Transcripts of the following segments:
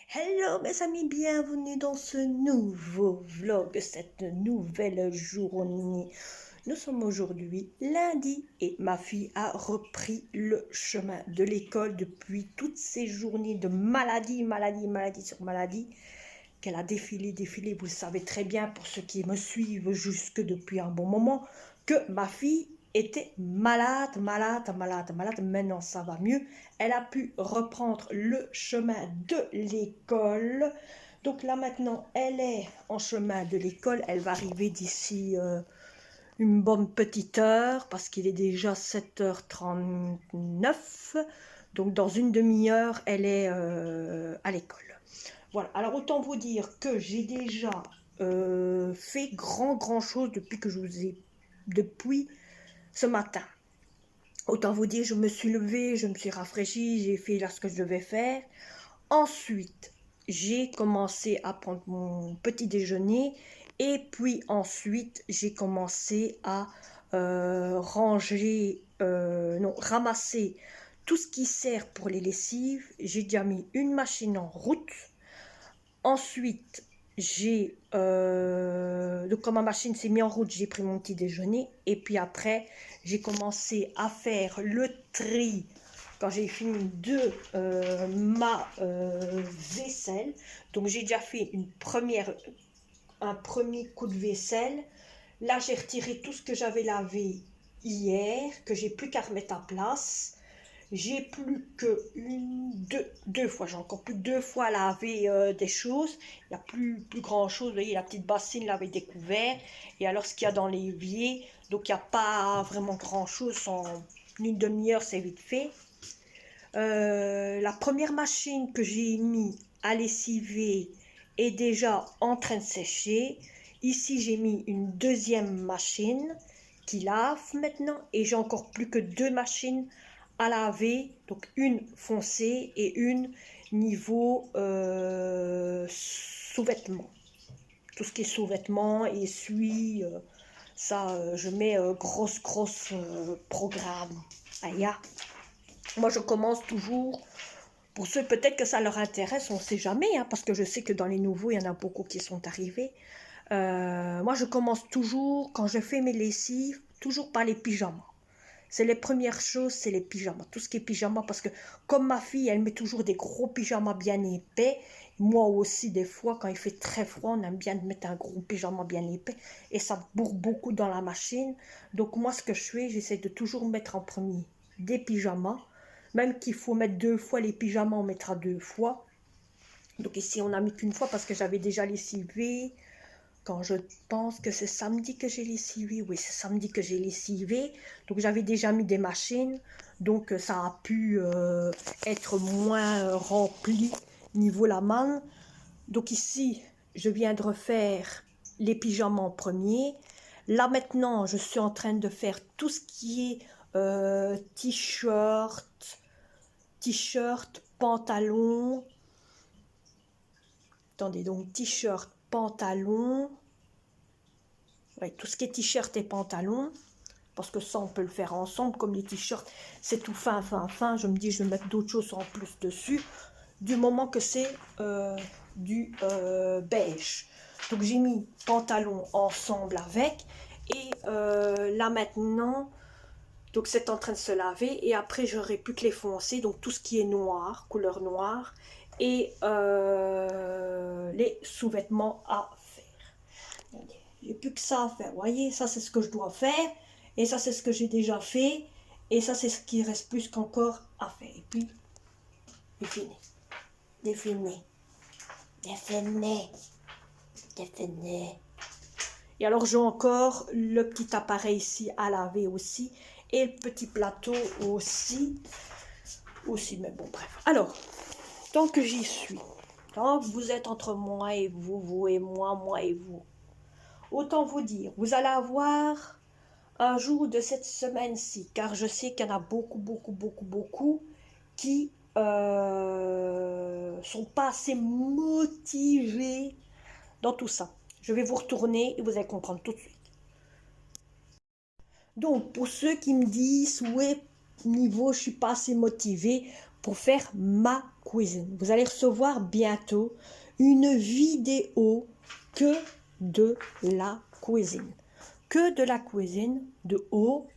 Hello mes amis, bienvenue dans ce nouveau vlog, cette nouvelle journée. Nous sommes aujourd'hui lundi et ma fille a repris le chemin de l'école depuis toutes ces journées de maladie sur maladie qu'elle a défilé. Vous le savez très bien pour ceux qui me suivent jusque depuis un bon moment que ma fille était malade. Maintenant, ça va mieux. Elle a pu reprendre le chemin de l'école. Donc là, maintenant, elle est en chemin de l'école. Elle va arriver d'ici une bonne petite heure parce qu'il est déjà 7h39. Donc dans une demi-heure, elle est à l'école. Voilà, alors autant vous dire que j'ai déjà fait grand chose depuis que je vous ai... depuis ce matin. Autant vous dire, je me suis levée, je me suis rafraîchie, j'ai fait là ce que je devais faire. Ensuite, j'ai commencé à prendre mon petit déjeuner et puis ensuite, j'ai commencé à ramasser tout ce qui sert pour les lessives. J'ai déjà mis une machine en route. Ensuite, donc quand ma machine s'est mise en route, j'ai pris mon petit déjeuner. Et puis après, j'ai commencé à faire le tri quand j'ai fini de ma vaisselle. Donc j'ai déjà fait un premier coup de vaisselle. Là, j'ai retiré tout ce que j'avais lavé hier, que j'ai plus qu'à remettre à place. J'ai plus que deux fois, j'ai encore plus que 2 fois lavé des choses. Il n'y a plus grand chose, vous voyez, la petite bassine l'avait découvert. Et alors ce qu'il y a dans l'évier, donc il n'y a pas vraiment grand chose, en une demi-heure c'est vite fait. La première machine que j'ai mis à lessiver est déjà en train de sécher. Ici j'ai mis une deuxième machine qui lave maintenant et j'ai encore plus que 2 machines à laver, donc une foncée et une niveau sous-vêtements. Tout ce qui est sous-vêtements, essuie, ça je mets grosse programme. Aïe. Moi je commence toujours, pour ceux peut-être que ça leur intéresse, on ne sait jamais, hein, parce que je sais que dans les nouveaux il y en a beaucoup qui sont arrivés. Moi je commence toujours, quand je fais mes lessives, toujours par les pyjamas. C'est les premières choses, c'est les pyjamas. Tout ce qui est pyjama, parce que comme ma fille, elle met toujours des gros pyjamas bien épais. Moi aussi, des fois, quand il fait très froid, on aime bien mettre un gros pyjama bien épais. Et ça bourre beaucoup dans la machine. Donc moi, ce que je fais, j'essaie de toujours mettre en premier des pyjamas. Même qu'il faut mettre 2 fois les pyjamas, on mettra 2 fois. Donc ici, on n'a mis qu'une fois parce que j'avais déjà lessivé. Quand je pense que c'est samedi que j'ai lessivé, oui, c'est samedi que j'ai lessivé, donc j'avais déjà mis des machines, donc ça a pu être moins rempli niveau la main. Donc ici, je viens de refaire les pyjamas en premier. Là maintenant, je suis en train de faire tout ce qui est t-shirt, pantalon. Attendez, donc t-shirt, pantalon. Ouais, tout ce qui est t-shirt et pantalon, parce que ça on peut le faire ensemble, comme les t-shirts c'est tout fin, je me dis je vais mettre d'autres choses en plus dessus, du moment que c'est du beige. Donc j'ai mis pantalon ensemble avec, et là maintenant, donc c'est en train de se laver, et après j'aurai plus que les foncés, donc tout ce qui est noir, couleur noire, et les sous-vêtements à faire. J'ai plus que ça à faire. Vous voyez, ça c'est ce que je dois faire. Et ça c'est ce que j'ai déjà fait. Et ça c'est ce qui reste plus qu'encore à faire. Et puis, c'est fini. C'est fini. C'est fini. Et alors j'ai encore le petit appareil ici à laver aussi. Et le petit plateau aussi. Mais bon, bref. Alors, tant que j'y suis. Tant que vous êtes entre moi et vous, vous et moi et vous. Autant vous dire, vous allez avoir un jour de cette semaine-ci, car je sais qu'il y en a beaucoup qui sont pas assez motivés dans tout ça. Je vais vous retourner et vous allez comprendre tout de suite. Donc, pour ceux qui me disent, ouais, niveau, je suis pas assez motivée, pour faire ma cuisine. Vous allez recevoir bientôt une vidéo que de la cuisine. Que de la cuisine de haut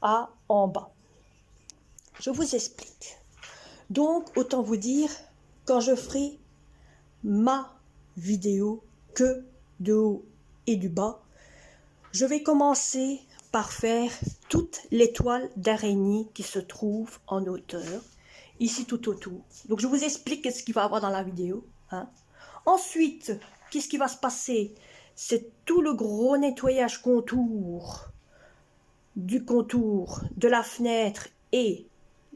à en bas. Je vous explique. Donc, autant vous dire, quand je ferai ma vidéo que de haut et du bas, je vais commencer par faire toutes les toiles d'araignée qui se trouvent en hauteur, ici tout autour. Donc, je vous explique ce qu'il va y avoir dans la vidéo. Hein. Ensuite, qu'est-ce qui va se passer? C'est tout le gros nettoyage contour, du contour de la fenêtre et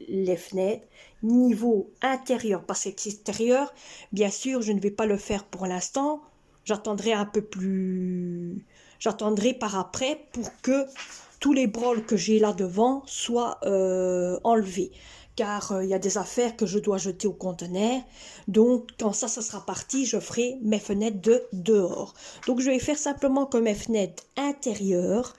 les fenêtres, niveau intérieur, parce qu'extérieur, bien sûr, je ne vais pas le faire pour l'instant, j'attendrai un peu plus, j'attendrai par après pour que tous les brols que j'ai là devant soient enlevés, car il y a des affaires que je dois jeter au conteneur, donc quand ça sera parti, je ferai mes fenêtres de dehors. Donc je vais faire simplement que mes fenêtres intérieures,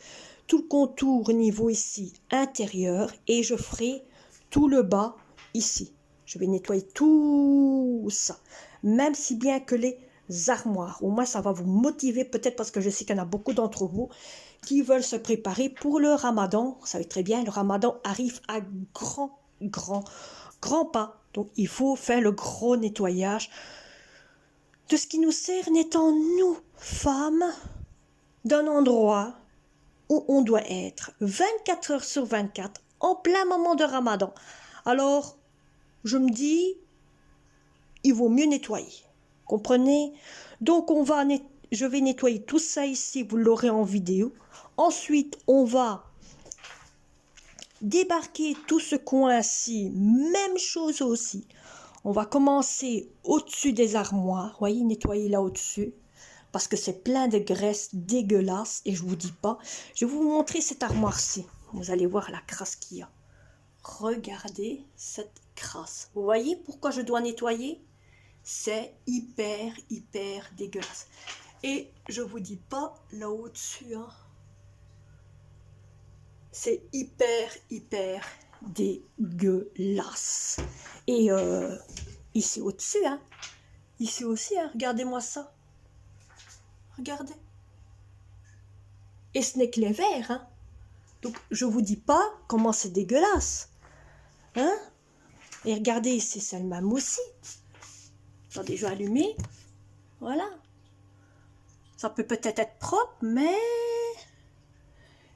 tout le contour au niveau ici intérieur, et je ferai tout le bas ici. Je vais nettoyer tout ça, même si bien que les armoires. Au moins, ça va vous motiver, peut-être parce que je sais qu'il y en a beaucoup d'entre vous qui veulent se préparer pour le ramadan. Vous savez très bien, le ramadan arrive à grand pas. Donc, il faut faire le gros nettoyage de ce qui nous sert n'étant nous, femmes, d'un endroit où on doit être 24 heures sur 24 en plein moment de ramadan. Alors, je me dis, il vaut mieux nettoyer. Comprenez? Donc, je vais nettoyer tout ça ici, vous l'aurez en vidéo. Ensuite, on va débarquer tout ce coin-ci, même chose aussi. On va commencer au-dessus des armoires, voyez, nettoyer là au-dessus, parce que c'est plein de graisse dégueulasse, et je vous dis pas. Je vais vous montrer cette armoire-ci. Vous allez voir la crasse qu'il y a. Regardez cette crasse. Vous voyez pourquoi je dois nettoyer? C'est hyper dégueulasse. Et je vous dis pas là au-dessus, hein. C'est hyper dégueulasse. Et ici au-dessus, hein. Ici aussi, hein. Regardez-moi ça. Regardez. Et ce n'est que les verres, hein. Donc je vous dis pas comment c'est dégueulasse. Hein? Et regardez ici, c'est le même aussi. Attendez, je vais allumer. Voilà. Ça peut peut-être être propre, mais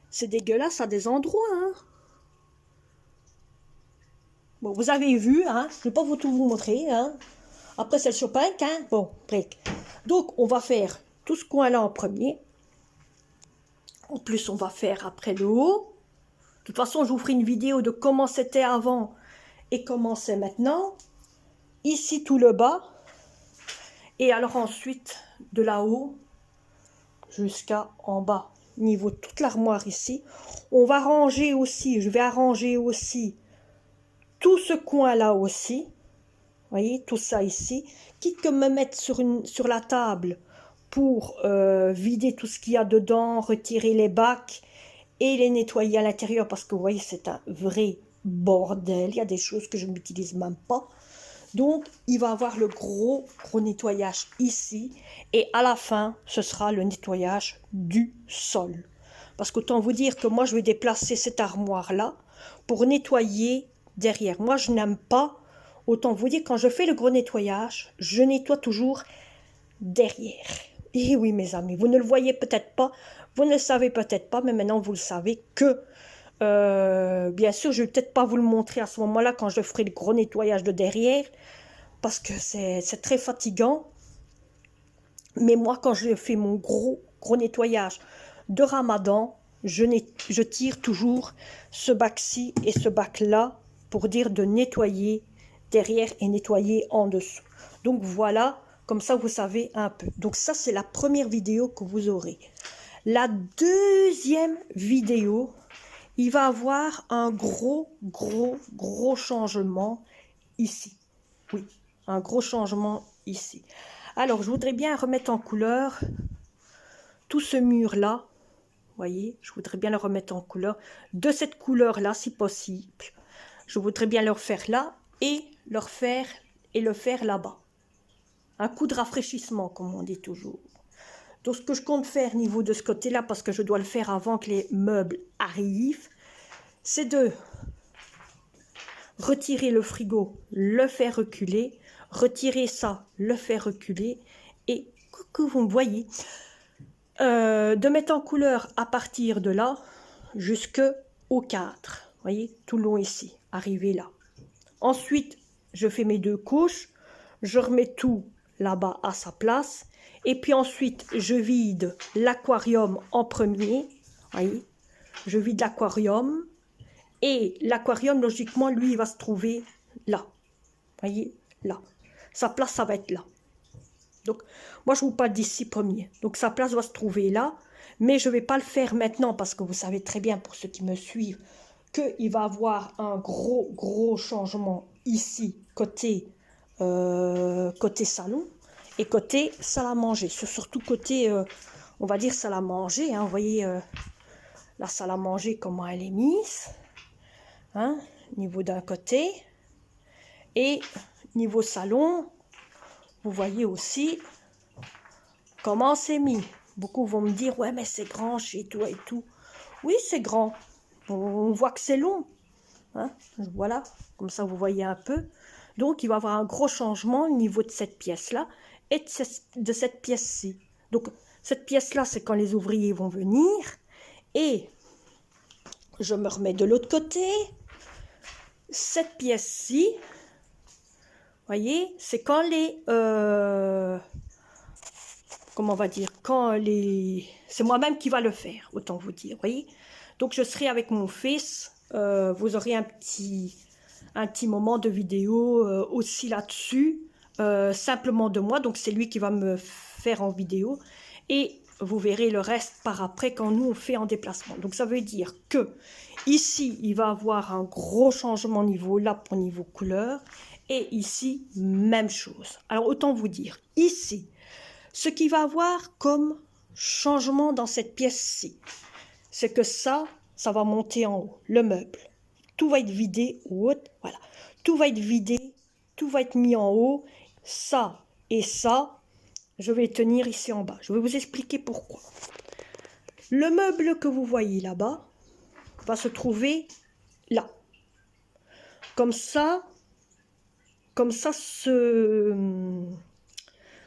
c'est dégueulasse à des endroits. Hein. Bon, vous avez vu, hein. Je ne vais pas tout vous montrer. Hein. Après, c'est le Chopin. Hein. Bon, break. Donc, on va faire tout ce coin-là en premier. En plus, on va faire après le haut. De toute façon, je vous ferai une vidéo de comment c'était avant et comment c'est maintenant. Ici, tout le bas. Et alors ensuite, de là-haut jusqu'à en bas, niveau de toute l'armoire ici. On va ranger aussi, je vais arranger aussi tout ce coin-là aussi. Vous voyez, tout ça ici. Quitte que me mettre sur la table pour vider tout ce qu'il y a dedans, retirer les bacs et les nettoyer à l'intérieur. Parce que vous voyez, c'est un vrai bordel. Il y a des choses que je n'utilise même pas. Donc, il va avoir le gros nettoyage ici. Et à la fin, ce sera le nettoyage du sol. Parce qu'autant vous dire que moi, je vais déplacer cette armoire-là pour nettoyer derrière. Moi, je n'aime pas, autant vous dire, quand je fais le gros nettoyage, je nettoie toujours derrière. Et oui, mes amis, vous ne le voyez peut-être pas, vous ne le savez peut-être pas, mais maintenant, vous le savez que bien sûr, je ne vais peut-être pas vous le montrer à ce moment-là quand je ferai le gros nettoyage de derrière, parce que c'est très fatigant. Mais moi, quand je fais mon gros nettoyage de ramadan, je tire toujours ce bac-ci et ce bac-là pour dire de nettoyer derrière et nettoyer en dessous. Donc voilà, comme ça vous savez un peu. Donc ça, c'est la première vidéo que vous aurez. La deuxième vidéo, il va avoir un gros changement ici. Oui, un gros changement ici. Alors, je voudrais bien remettre en couleur tout ce mur-là. Vous voyez, je voudrais bien le remettre en couleur. De cette couleur-là, si possible. Je voudrais bien le refaire là. et le faire là-bas. Un coup de rafraîchissement, comme on dit toujours. Donc, ce que je compte faire au niveau de ce côté-là, parce que je dois le faire avant que les meubles arrivent, c'est de retirer le frigo, le faire reculer, retirer ça, le faire reculer, et coucou, vous me voyez, de mettre en couleur à partir de là jusqu'au 4, voyez, tout le long ici, arrivé là. Ensuite, je fais mes 2 couches, je remets tout là-bas à sa place, et puis ensuite, je vide l'aquarium en premier, voyez, je vide l'aquarium, et l'aquarium, logiquement, lui, il va se trouver là, voyez, là. Sa place, ça va être là. Donc, moi, je vous parle d'ici premier. Donc, sa place va se trouver là, mais je ne vais pas le faire maintenant, parce que vous savez très bien, pour ceux qui me suivent, qu'il va avoir un gros changement ici, côté salon, et côté salle à manger. Surtout côté, on va dire, salle à manger. Hein, vous voyez la salle à manger, comment elle est mise. Hein, niveau d'un côté. Et niveau salon, vous voyez aussi comment c'est mis. Beaucoup vont me dire, ouais, mais c'est grand chez toi et tout. Oui, c'est grand. On voit que c'est long. Hein, voilà, comme ça vous voyez un peu. Donc, il va y avoir un gros changement au niveau de cette pièce-là et de cette pièce-ci. Donc, cette pièce-là, c'est quand les ouvriers vont venir. Et je me remets de l'autre côté. Cette pièce-ci, voyez, c'est quand les... comment on va dire, c'est moi-même qui va le faire, autant vous dire, voyez. Donc, je serai avec mon fils. Vous aurez un petit moment de vidéo aussi là-dessus, simplement de moi. Donc, c'est lui qui va me faire en vidéo. Et vous verrez le reste par après quand nous, on fait en déplacement. Donc, ça veut dire que ici, il va avoir un gros changement niveau là pour niveau couleur. Et ici, même chose. Alors, autant vous dire, ici, ce qu'il va avoir comme changement dans cette pièce-ci, c'est que ça va monter en haut, le meuble. Tout va être vidé au haut, voilà. Tout va être vidé, tout va être mis en haut. Ça et ça, je vais tenir ici en bas. Je vais vous expliquer pourquoi. Le meuble que vous voyez là-bas va se trouver là. Comme ça, ce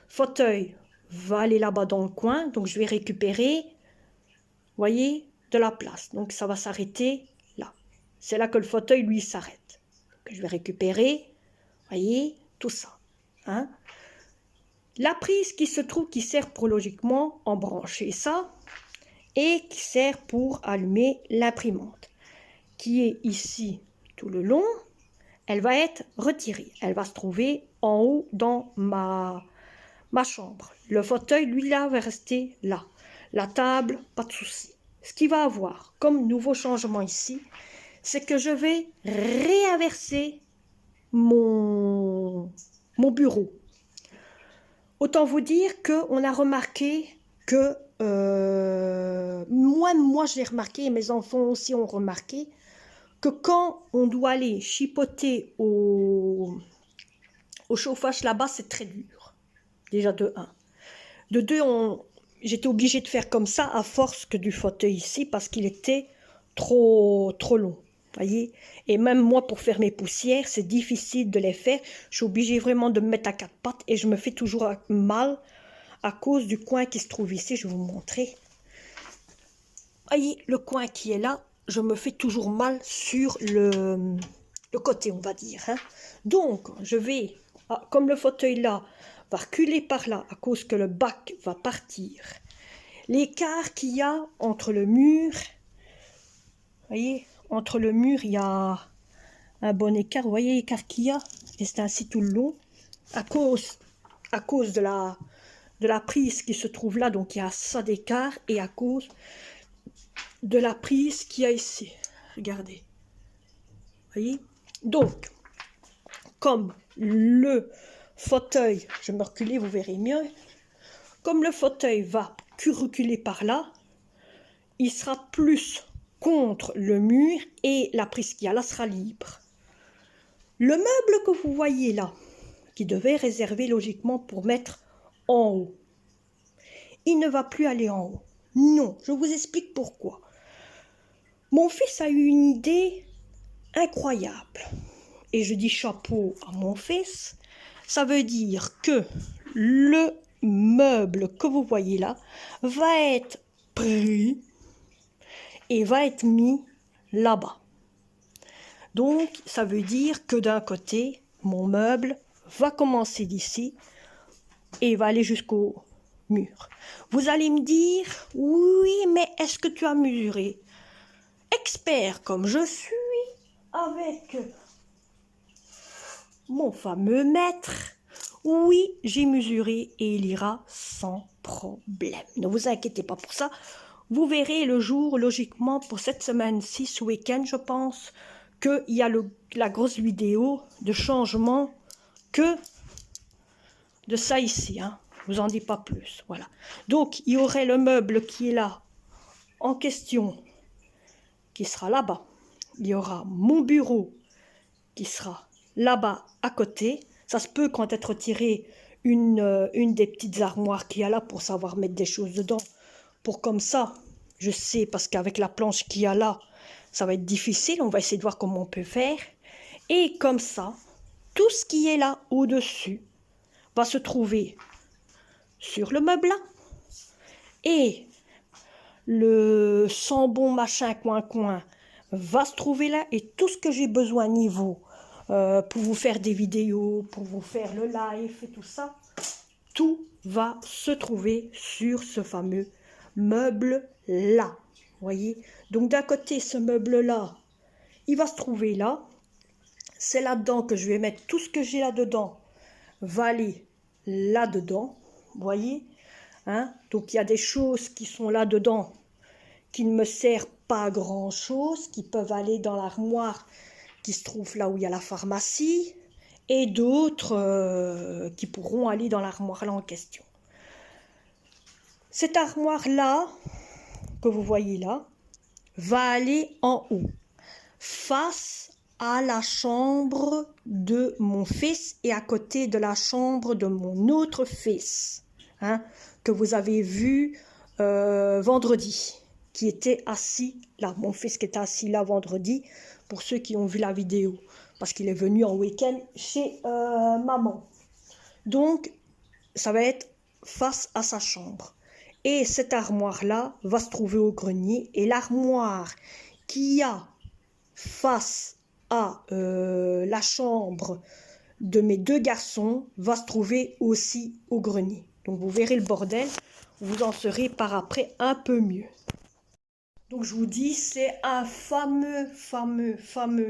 fauteuil va aller là-bas dans le coin. Donc, je vais récupérer, voyez, de la place. Donc, ça va s'arrêter là. C'est là que le fauteuil, lui, s'arrête. Je vais récupérer, voyez, tout ça. Hein. La prise qui se trouve, qui sert pour logiquement embrancher ça et qui sert pour allumer l'imprimante, qui est ici tout le long, elle va être retirée. Elle va se trouver en haut dans ma chambre. Le fauteuil, lui, là, va rester là. La table, pas de souci. Ce qu'il va avoir comme nouveau changement ici, c'est que je vais réinverser mon bureau. Autant vous dire qu'on a remarqué que, moi je l'ai remarqué, et mes enfants aussi ont remarqué, que quand on doit aller chipoter au chauffage là-bas, c'est très dur. Déjà de 1. De 2, j'étais obligée de faire comme ça à force que du fauteuil ici parce qu'il était trop long. Voyez, et même moi, pour faire mes poussières, c'est difficile de les faire. Je suis obligée vraiment de me mettre à 4 pattes et je me fais toujours mal à cause du coin qui se trouve ici. Je vais vous montrer. Voyez, le coin qui est là, je me fais toujours mal sur le côté, on va dire. Hein. Donc, je vais, comme le fauteuil là, va reculer par là à cause que le bac va partir. L'écart qu'il y a entre le mur, voyez, entre le mur, il y a un bon écart. Vous voyez l'écart qu'il y a? Et c'est ainsi tout le long. À cause de la prise qui se trouve là, donc il y a ça d'écart. Et à cause de la prise qu'il y a ici. Regardez. Voyez? Donc, comme le fauteuil, je vais me reculer, vous verrez mieux. Comme le fauteuil va reculer par là, il sera plus contre le mur et la prise qu'il y a là sera libre. Le meuble que vous voyez là, qui devait réserver logiquement pour mettre en haut, il ne va plus aller en haut. Non, je vous explique pourquoi. Mon fils a eu une idée incroyable. Et je dis chapeau à mon fils. Ça veut dire que le meuble que vous voyez là va être pris et va être mis là-bas. Donc, ça veut dire que d'un côté, mon meuble va commencer d'ici et va aller jusqu'au mur. Vous allez me dire, oui, mais est-ce que tu as mesuré? Expert comme je suis, avec mon fameux mètre, oui, j'ai mesuré et il ira sans problème. Ne vous inquiétez pas pour ça. Vous verrez le jour, logiquement, pour cette semaine-ci, ce week-end, je pense, qu'il y a la grosse vidéo de changement que de ça ici. Hein. Je vous en dis pas plus. Voilà. Donc, il y aurait le meuble qui est là, en question, qui sera là-bas. Il y aura mon bureau qui sera là-bas à côté. Ça se peut quand être retiré une des petites armoires qu'il y a là pour savoir mettre des choses dedans. Pour comme ça, je sais, parce qu'avec la planche qu'il y a là, ça va être difficile. On va essayer de voir comment on peut faire. Et comme ça, tout ce qui est là au-dessus va se trouver sur le meuble là. Et le sambon machin coin-coin va se trouver là. Et tout ce que j'ai besoin niveau pour vous faire des vidéos, pour vous faire le live et tout ça, tout va se trouver sur ce fameux meuble là. Voyez, donc d'un côté ce meuble là, il va se trouver là. C'est là-dedans que je vais mettre tout ce que j'ai là-dedans, va aller là-dedans. Voyez, hein? Donc il y a des choses qui sont là-dedans qui ne me servent pas à grand chose, qui peuvent aller dans l'armoire qui se trouve là où il y a la pharmacie, et d'autres qui pourront aller dans l'armoire là en question. Cette armoire là, que vous voyez là, va aller en haut, face à la chambre de mon fils et à côté de la chambre de mon autre fils, hein, que vous avez vu vendredi, qui était assis là, mon fils qui était assis là vendredi, pour ceux qui ont vu la vidéo, parce qu'il est venu en week-end chez maman. Donc, ça va être face à sa chambre. Et cette armoire-là va se trouver au grenier. Et l'armoire qui a face à la chambre de mes deux garçons va se trouver aussi au grenier. Donc, vous verrez le bordel. Vous en serez par après un peu mieux. Donc je vous dis, c'est un fameux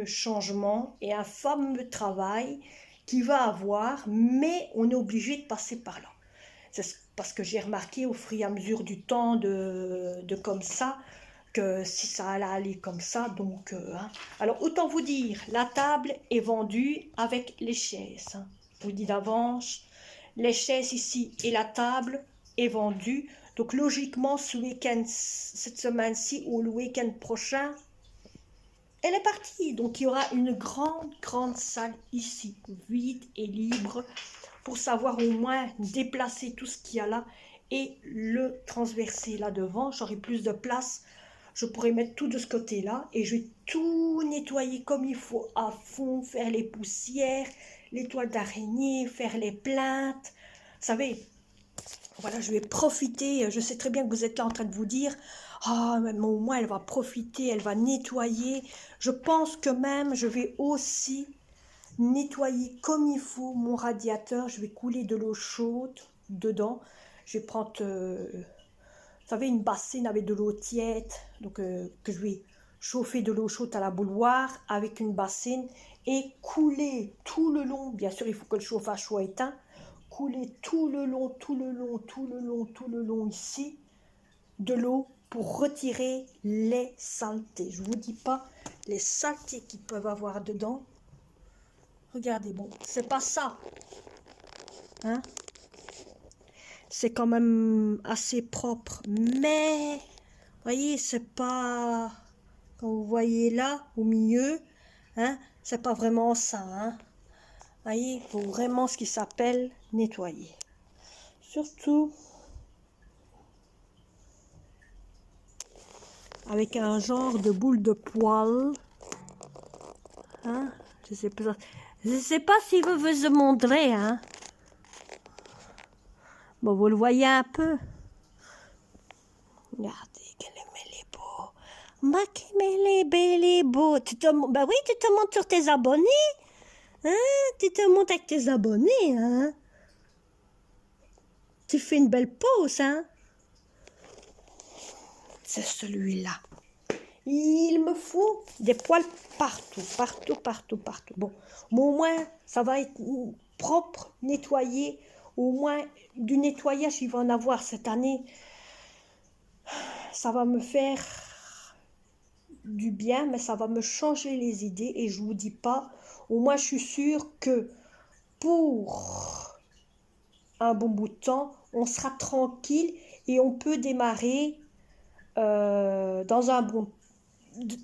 changement et un fameux travail qu'il va avoir, mais on est obligé de passer par là. C'est parce que j'ai remarqué au fur et à mesure du temps de comme ça, que si ça allait aller comme ça, donc... hein. Alors autant vous dire, la table est vendue avec les chaises. Hein. Je vous dis d'avance, les chaises ici et la table est vendue. Donc logiquement, ce week-end, cette semaine-ci ou le week-end prochain, elle est partie. Donc il y aura une grande salle ici, vide et libre, pour savoir au moins déplacer tout ce qu'il y a là et le transverser là devant. J'aurai plus de place. Je pourrais mettre tout de ce côté-là et je vais tout nettoyer comme il faut à fond, faire les poussières, les toiles d'araignée, faire les plaintes. Vous savez, voilà, je vais profiter. Je sais très bien que vous êtes là en train de vous dire « Ah, mais au moins, elle va profiter, elle va nettoyer. » Je pense que même, je vais aussi nettoyer comme il faut mon radiateur. Je vais couler de l'eau chaude dedans. Je vais prendre, vous savez, une bassine avec de l'eau tiède. Donc, que je vais chauffer de l'eau chaude à la bouilloire avec une bassine et couler tout le long. Bien sûr, il faut que le chauffage soit éteint. Couler tout le long ici de l'eau pour retirer les saletés. Je ne vous dis pas les saletés qu'ils peuvent avoir dedans. Regardez, bon, c'est pas ça. Hein? C'est quand même assez propre. Mais, vous voyez, c'est pas... Quand vous voyez là, au milieu, hein, c'est pas vraiment ça, hein. Voyez, il faut vraiment ce qui s'appelle nettoyer. Surtout avec un genre de boule de poil. Hein? Je sais pas si vous vous montrer, hein. Bon, vous le voyez un peu. Regardez, quel est beau. Ma quel est beau. Ben oui, tu te montres sur tes abonnés. Hein? Tu te montres avec tes abonnés, hein. Tu fais une belle pause, hein. C'est celui-là. Il me faut des poils partout, partout, partout, partout. Bon, mais au moins, ça va être propre, nettoyé. Au moins, du nettoyage, il va en avoir cette année. Ça va me faire du bien, mais ça va me changer les idées. Et je vous dis pas, au moins, je suis sûre que pour un bon bout de temps, on sera tranquille et on peut démarrer dans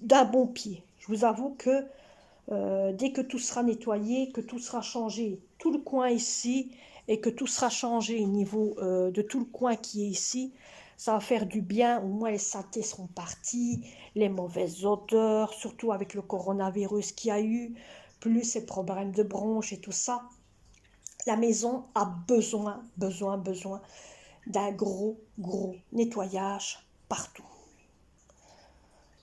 d'un bon pied. Je vous avoue que dès que tout sera nettoyé, que tout sera changé, tout le coin ici, et que tout sera changé au niveau de tout le coin qui est ici, ça va faire du bien. Au moins les saletés seront parties, les mauvaises odeurs, surtout avec le coronavirus qu'il y a eu, plus ces problèmes de bronches et tout ça. La maison a besoin d'un gros nettoyage partout.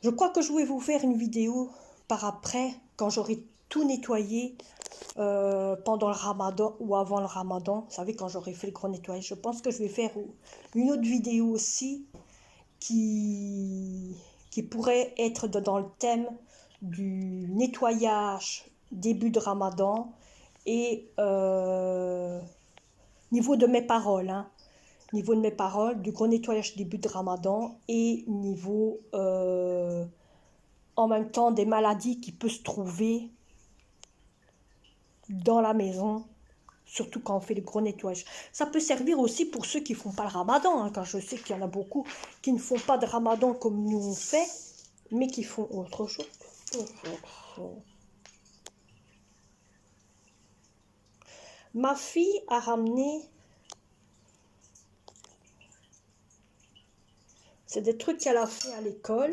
Je crois que je vais vous faire une vidéo par après, quand j'aurai tout nettoyé pendant le ramadan ou avant le ramadan. Vous savez, quand j'aurai fait le gros nettoyage, je pense que je vais faire une autre vidéo aussi qui pourrait être dans le thème du nettoyage début de ramadan et niveau de mes paroles, hein. Niveau de mes paroles, du gros nettoyage début de ramadan et niveau en même temps des maladies qui peuvent se trouver dans la maison, surtout quand on fait le gros nettoyage. Ça peut servir aussi pour ceux qui ne font pas le ramadan, hein, car je sais qu'il y en a beaucoup qui ne font pas de ramadan comme nous on fait, mais qui font autre chose. Ma fille a ramené, c'est des trucs qu'elle a fait à l'école.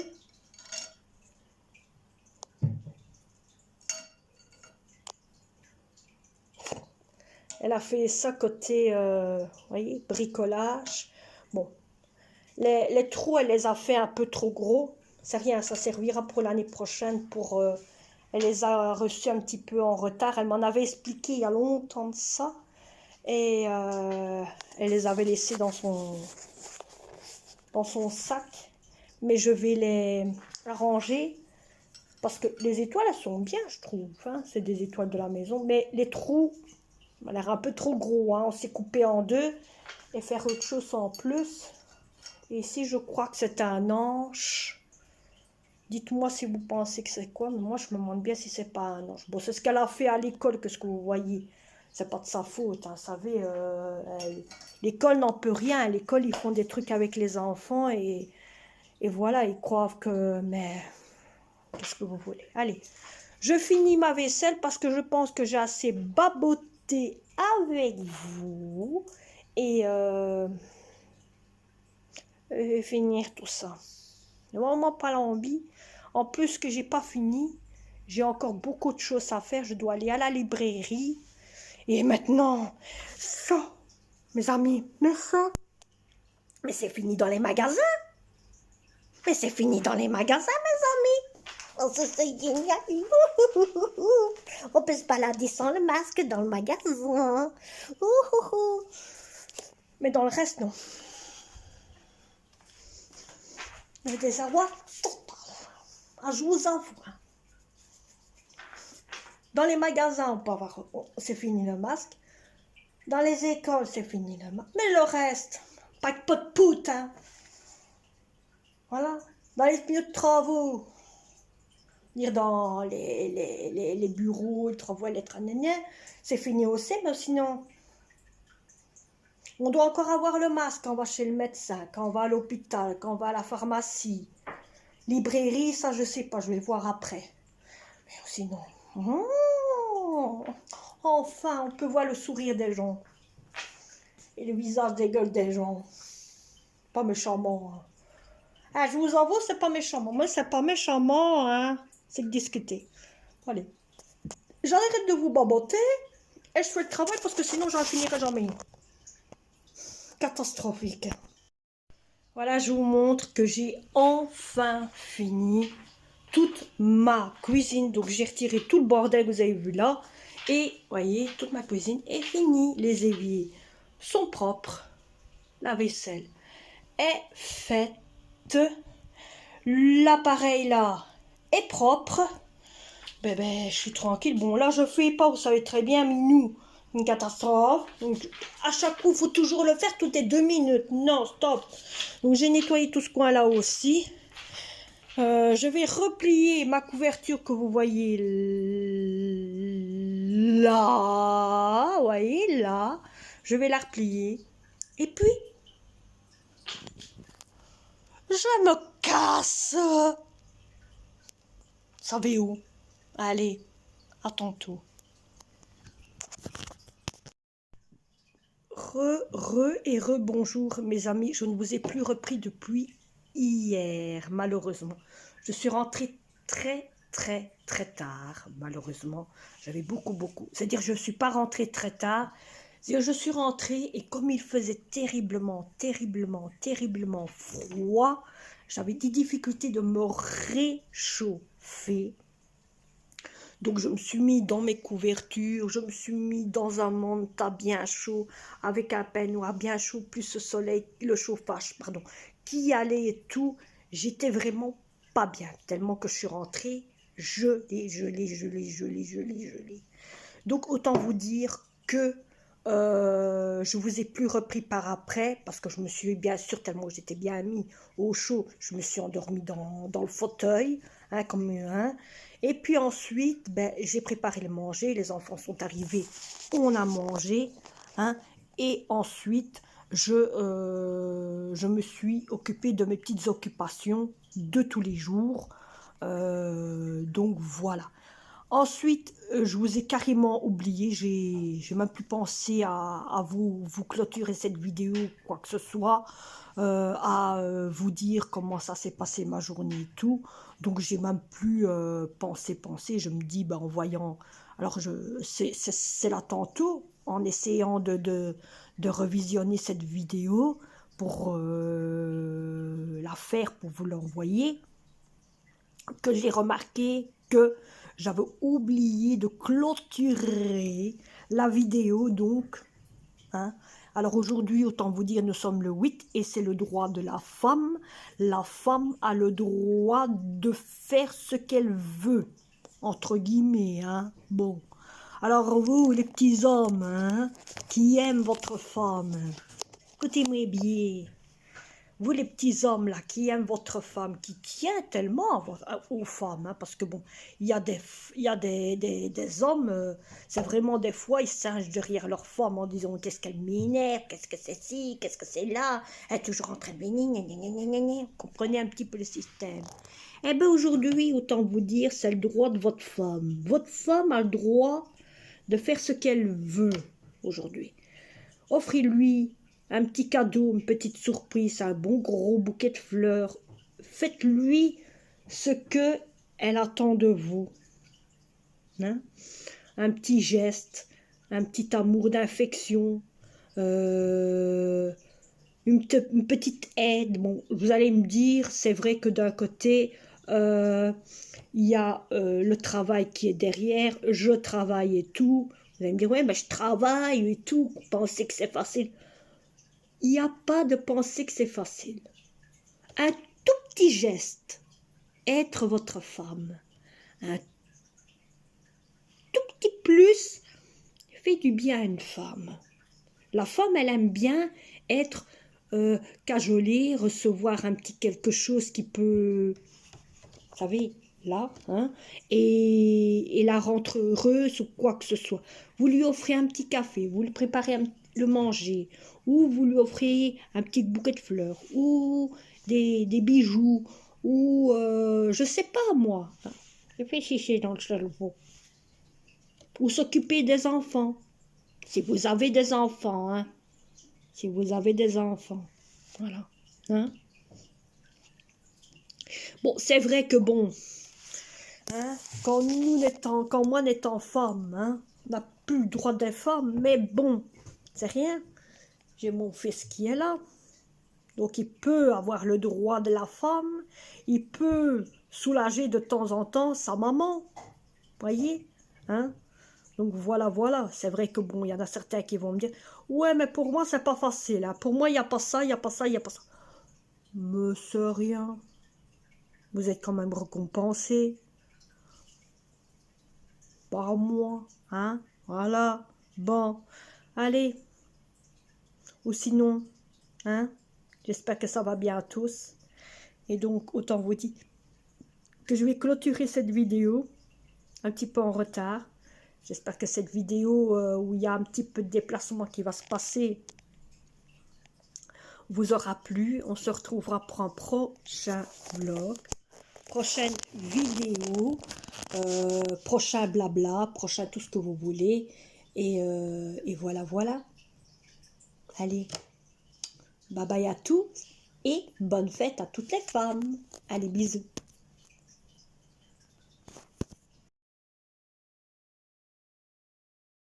Elle a fait ça côté, voyez, bricolage. Bon, les trous, elle les a fait un peu trop gros. C'est rien, ça servira pour l'année prochaine. Elle les a reçus un petit peu en retard. Elle m'en avait expliqué il y a longtemps de ça. Et elle les avait laissés dans son sac. Mais je vais les ranger. Parce que les étoiles, elles sont bien, je trouve. Hein. C'est des étoiles de la maison. Mais les trous, ça a l'air un peu trop gros. Hein. On s'est coupé en deux. Et faire autre chose en plus. Et ici, je crois que c'est un ange. Dites-moi si vous pensez que c'est quoi. Mais moi, je me demande bien si c'est pas un ange. Bon, c'est ce qu'elle a fait à l'école, que ce que vous voyez. C'est pas de sa faute. Hein. Vous savez, l'école n'en peut rien. À l'école, ils font des trucs avec les enfants. Et voilà, ils croient que... Mais... Qu'est-ce que vous voulez? Allez, je finis ma vaisselle parce que je pense que j'ai assez baboté avec vous. Et finir tout ça. J'ai vraiment pas l'envie. En plus que j'ai pas fini, j'ai encore beaucoup de choses à faire. Je dois aller à la librairie. Et maintenant, ça, mes amis, mais ça, mais c'est fini dans les magasins. Mais c'est fini dans les magasins, mes amis. Oh, c'est génial. On peut se balader sans le masque dans le magasin. Mais dans le reste, non. Le désarroi total. Ah, je vous avoue. Dans les magasins, on peut avoir, c'est fini le masque. Dans les écoles, c'est fini le masque. Mais le reste, pas de pout, hein. Voilà. Dans les milieux de travaux, dire dans les bureaux, les travaux, les traînées, c'est fini aussi, mais sinon, on doit encore avoir le masque quand on va chez le médecin, quand on va à l'hôpital, quand on va à la pharmacie. Librairie, ça je sais pas, je vais voir après. Mais sinon, Oh, enfin, on peut voir le sourire des gens. Et le visage des gueules des gens. Pas méchamment. Hein. Ah, je vous avoue, c'est pas méchamment. Moi, c'est pas méchamment, hein. C'est que discuter. Allez. J'arrête de vous baboter et je fais le travail parce que sinon, j'en finirai jamais. Catastrophique. Voilà, je vous montre que j'ai enfin fini toute ma cuisine. Donc, j'ai retiré tout le bordel que vous avez vu là. Et, voyez, toute ma cuisine est finie. Les éviers sont propres. La vaisselle est faite. L'appareil là est propre. Ben, je suis tranquille. Bon, là, je fais pas, vous savez très bien, Minou, une catastrophe. Donc, à chaque coup, il faut toujours le faire toutes les 2 minutes. Non, stop. Donc, j'ai nettoyé tout ce coin-là aussi. Je vais replier ma couverture que vous voyez là. Vous voyez, là. Je vais la replier. Et puis, je me casse. Savez où? Allez, à tantôt. Bonjour mes amis, je ne vous ai plus repris depuis hier, malheureusement. Je suis rentrée très tard, malheureusement. J'avais beaucoup. C'est-à-dire je ne suis pas rentrée très tard. C'est-à-dire je suis rentrée et comme il faisait terriblement froid, j'avais des difficultés de me réchauffer. Donc je me suis mis dans mes couvertures, je me suis mis dans un manteau bien chaud, avec un peignoir bien chaud, plus le soleil, le chauffage, pardon, qui allait et tout. J'étais vraiment pas bien, tellement que je suis rentrée gelée. Donc autant vous dire que je vous ai plus repris par après, parce que je me suis bien sûr, tellement j'étais bien mis au chaud, je me suis endormie dans le fauteuil, hein, comme un. Et puis ensuite, ben, j'ai préparé le manger, les enfants sont arrivés, on a mangé, hein, et ensuite, je me suis occupée de mes petites occupations de tous les jours. Donc voilà. Ensuite, je vous ai carrément oublié, j'ai même plus pensé à vous clôturer cette vidéo, quoi que ce soit, à vous dire comment ça s'est passé ma journée et tout. Donc j'ai même plus pensé, je me dis, ben, en voyant, alors c'est là tantôt, en essayant de revisionner cette vidéo pour la faire, pour vous l'envoyer, que j'ai remarqué que j'avais oublié de clôturer la vidéo, donc. Hein. Alors aujourd'hui, autant vous dire, nous sommes le 8 et c'est le droit de la femme. La femme a le droit de faire ce qu'elle veut, entre guillemets. Hein. Bon. Alors vous, les petits hommes, hein, qui aiment votre femme, écoutez-moi bien. Vous les petits hommes là qui aiment votre femme, qui tient tellement aux femmes, hein, parce que bon, il y a des hommes, c'est vraiment des fois, ils singent derrière leur femme en disant qu'est-ce qu'elle m'énerve, qu'est-ce que c'est ci, qu'est-ce que c'est là, elle est toujours en train de m'énerver, comprenez un petit peu le système. Eh bien aujourd'hui, autant vous dire, c'est le droit de votre femme. Votre femme a le droit de faire ce qu'elle veut aujourd'hui. Offrez-lui un petit cadeau, une petite surprise, un bon gros bouquet de fleurs. Faites-lui ce que elle attend de vous. Hein? Un petit geste, un petit amour d'infection, une petite aide. Bon, vous allez me dire, c'est vrai que d'un côté, il y a le travail qui est derrière, je travaille et tout. Vous allez me dire, ouais, ben, je travaille et tout, vous pensez que c'est facile. Il n'y a pas de penser que c'est facile. Un tout petit geste, être votre femme, un tout petit plus fait du bien à une femme. La femme, elle aime bien être cajolée, recevoir un petit quelque chose qui peut, vous savez, là, hein, et la rendre heureuse ou quoi que ce soit. Vous lui offrez un petit café, vous lui préparez le manger, ou vous lui offrez un petit bouquet de fleurs, ou des bijoux, ou je sais pas moi. Réfléchissez dans le cerveau. ou s'occuper des enfants. Si vous avez des enfants, hein. Si vous avez des enfants. Voilà. Hein? Bon, c'est vrai que bon, hein, quand moi n'étant femme, hein, on n'a plus le droit d'être femme, mais bon, c'est rien. J'ai mon fils qui est là. Donc il peut avoir le droit de la femme, il peut soulager de temps en temps sa maman, voyez, hein? Donc voilà, voilà, c'est vrai que bon, il y en a certains qui vont me dire, ouais, mais pour moi c'est pas facile, hein. Pour moi il n'y a pas ça, il n'y a pas ça, il n'y a pas ça. Mais c'est rien, vous êtes quand même récompensé, pas moi, hein? Voilà, bon, allez, ou sinon, hein? J'espère que ça va bien à tous, et donc autant vous dire que je vais clôturer cette vidéo un petit peu en retard. J'espère que cette vidéo où il y a un petit peu de déplacement qui va se passer vous aura plu. On se retrouvera pour un prochain vlog, prochaine vidéo, prochain blabla, prochain tout ce que vous voulez. Et voilà, voilà. Allez, bye bye à tous et bonne fête à toutes les femmes. Allez, bisous.